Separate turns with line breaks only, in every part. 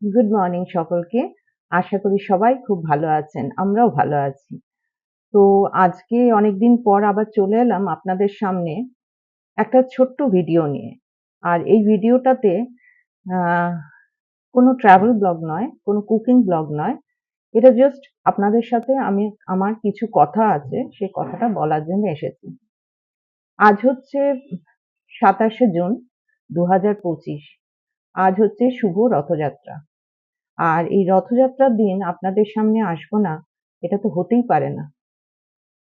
Good morning সকলকে। আশা করি সবাই খুব ভালো আছেন। আমরাও ভালো আছি। তো আজকে অনেকদিন পর আবার চলে এলাম আপনাদের সামনে একটা ছোট্ট ভিডিও নিয়ে। আর এই ভিডিওটাতে আ কোনো ট্রাভেল ব্লগ নয়, কোনো কুকিং ব্লগ নয়। এটা জাস্ট আপনাদের সাথে আমি আমার কিছু কথা আছে, সেই কথাটা বলার জন্য এসেছি। আজ হচ্ছে ২৭শে জুন ২০২৫। আজ হচ্ছে শুভ রথযাত্রা। আর এই রথযাত্রার দিন আপনাদের সামনে আসবো না, এটা তো হতেই পারে না।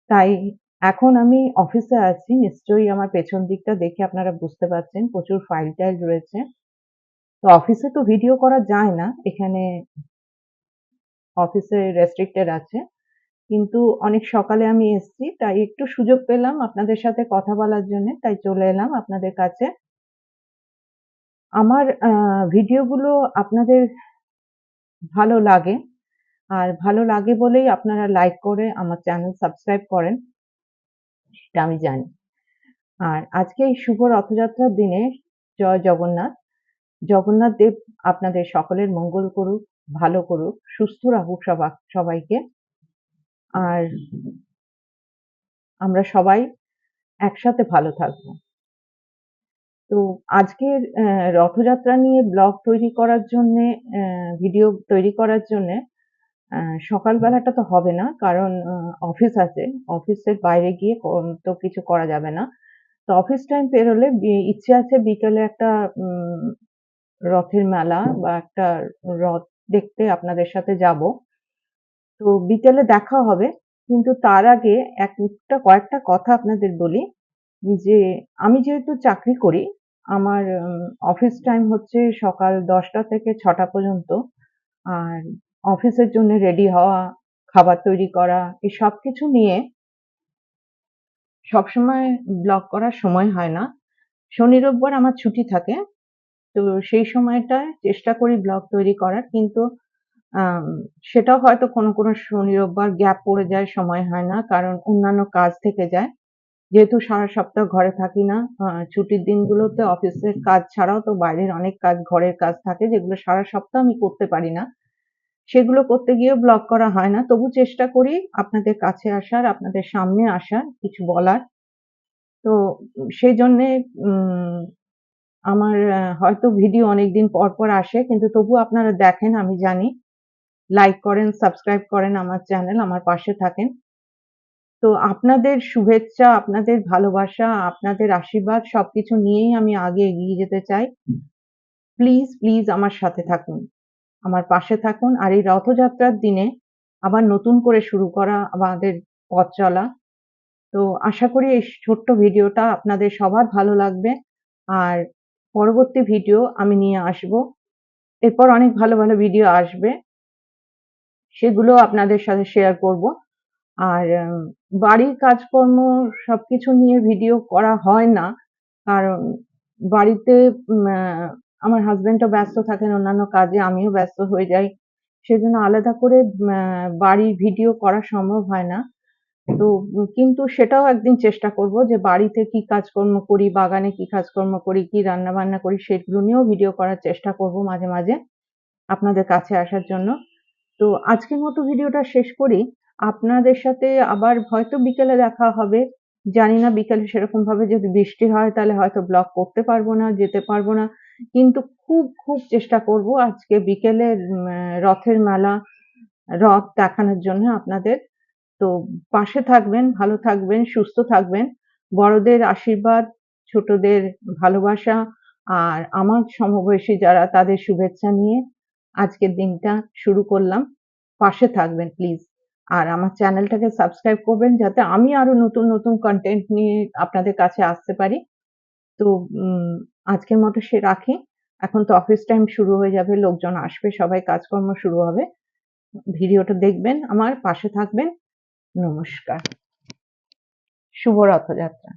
তাই এখন আমি অফিসে আছি। নিশ্চয়ই আমার পেছন দিকটা দেখে আপনারা বুঝতে পারছেন প্রচুর ফাইল-টাইল রয়েছে। তো অফিসে তো ভিডিও করা যায় না। এখানে অফিসে রেস্ট্রিক্টেড আছে। কিন্তু অনেক সকালে আমি এসছি। তাই একটু সুযোগ পেলাম আপনাদের সাথে কথা বলার জন্যে। তাই চলে এলাম আপনাদের কাছে। আমার ভিডিওগুলো আপনাদের ভালো লাগে। আর ভালো লাগে বলেই আপনারা লাইক করে আমার চ্যানেল সাবস্ক্রাইব করেন। সেটা আমি জানি। আর আজকে এই শুভ রথযাত্রার দিনে জয় জগন্নাথ। জগন্নাথ দেব আপনাদের সকলের মঙ্গল করুক, ভালো করুক, সুস্থ রাখুক সবাইকে। আর আমরা সবাই একসাথে ভালো থাকবো। তো আজকের রথযাত্রা নিয়ে ব্লগ তৈরি করার জন্যে ভিডিও তৈরি করার জন্যে আ সকালবেলাটা তো হবে না। কারণ অফিস আছে। অফিসের বাইরে গিয়ে তো কিছু করা যাবে না। তো অফিস টাইম পেরোলে ইচ্ছে আছে বিকেলে একটা উম রথের মেলা বা একটা রথ দেখতে আপনাদের সাথে যাবো। তো বিকেলে দেখা হবে। কিন্তু তার আগে কয়েকটা কথা আপনাদের বলি যে, আমি যেহেতু চাকরি করি, আমার অফিস টাইম হচ্ছে সকাল ১০টা থেকে ৬টা পর্যন্ত। আর অফিসের জন্য রেডি হওয়া, খাবার তৈরি করা এই সবকিছু নিয়ে সবসময় ব্লগ করার সময় হয় না। শনি, রোববার আমার ছুটি থাকে। তো সেই সময়টায় চেষ্টা করি ব্লগ তৈরি করার। কিন্তু আম সেটাও হয়তো কোনো শনি, রোববার গ্যাপ পড়ে যায়, সময় হয় না। কারণ অন্যান্য কাজ থেকে যায়। যেহেতু সারা সপ্তাহ ঘরে থাকি না, ছুটির দিনগুলোতে অফিসের কাজ ছাড়াও তো বাইরের অনেক কাজ, ঘরের কাজ থাকে যেগুলো সারা সপ্তাহ আমি করতে পারি না। সেগুলো করতে গিয়েও ব্লগ করা হয় না। তবু চেষ্টা করি আপনাদের কাছে আসার, আপনাদের সামনে আসার, কিছু বলার। তো সেইজন্যে উম আমার হয়তো ভিডিও অনেকদিন পর আসে কিন্তু তবুও আপনারা দেখেন আমি জানি। লাইক করেন, সাবস্ক্রাইব করেন আমার চ্যানেল, আমার পাশে থাকেন। তো আপনাদের শুভেচ্ছা, আপনাদের ভালোবাসা, আপনাদের আশীর্বাদ সবকিছু নিয়েই আমি আগে এগিয়ে যেতে চাই। প্লিজ আমার সাথে থাকুন। আমার পাশে থাকুন। আর এই রথযাত্রার দিনে আবার নতুন করে শুরু করা আমাদের পথ চলা। তো আশা করি এই ছোট্ট ভিডিওটা আপনাদের সবার ভালো লাগবে। আর পরবর্তী ভিডিও আমি নিয়ে আসবো। এরপর অনেক ভালো ভিডিও আসবে। সেগুলোও আপনাদের সাথে শেয়ার করব। আর বাড়ির কাজকর্ম সবকিছু নিয়ে ভিডিও করা হয় না। কারণ বাড়িতে উম আ আমার হাসব্যান্ডও ব্যস্ত থাকেন অন্যান্য কাজে, আমিও ব্যস্ত হয়ে যাই। সেজন্য আলাদা করে বাড়ির ভিডিও করা সম্ভব হয় না। তো কিন্তু সেটাও একদিন চেষ্টা করব যে বাড়িতে কি কাজকর্ম করি, বাগানে কি কাজকর্ম করি, কি রান্নাবান্না করি সেগুলো নিয়েও ভিডিও করার চেষ্টা করব মাঝে আপনাদের কাছে আসার জন্য। তো আজকের মতো ভিডিওটা শেষ করি। আপনাদের সাথে আবার হয়তো বিকেলে দেখা হবে। জানি না বিকেলে সেরকমভাবে যদি বৃষ্টি হয় তাহলে হয়তো ব্লগ করতে পারবো না, যেতে পারবো না। কিন্তু খুব চেষ্টা করব আজকে বিকেলে রথের মেলা, রথ দেখানোর জন্য আপনাদের। তো পাশে থাকবেন, ভালো থাকবেন, সুস্থ থাকবেন। বড়দের আশীর্বাদ, ছোটদের ভালোবাসা আর আমার সমবয়সী যারা তাদের শুভেচ্ছা নিয়ে আজকের দিনটা শুরু করলাম। পাশে থাকবেন প্লিজ। আর আমার চ্যানেলটাকে সাবস্ক্রাইব করবেন যাতে আমি আরো নতুন কনটেন্ট নিয়ে আপনাদের কাছে আসতে পারি। তো উম আজকের মতো রাখি। এখন তো অফিস টাইম শুরু হয়ে যাবে, লোকজন আসবে, সবাই কাজকর্ম শুরু হবে। ভিডিওটা দেখবেন, আমার পাশে থাকবেন। নমস্কার। শুভ রথযাত্রা।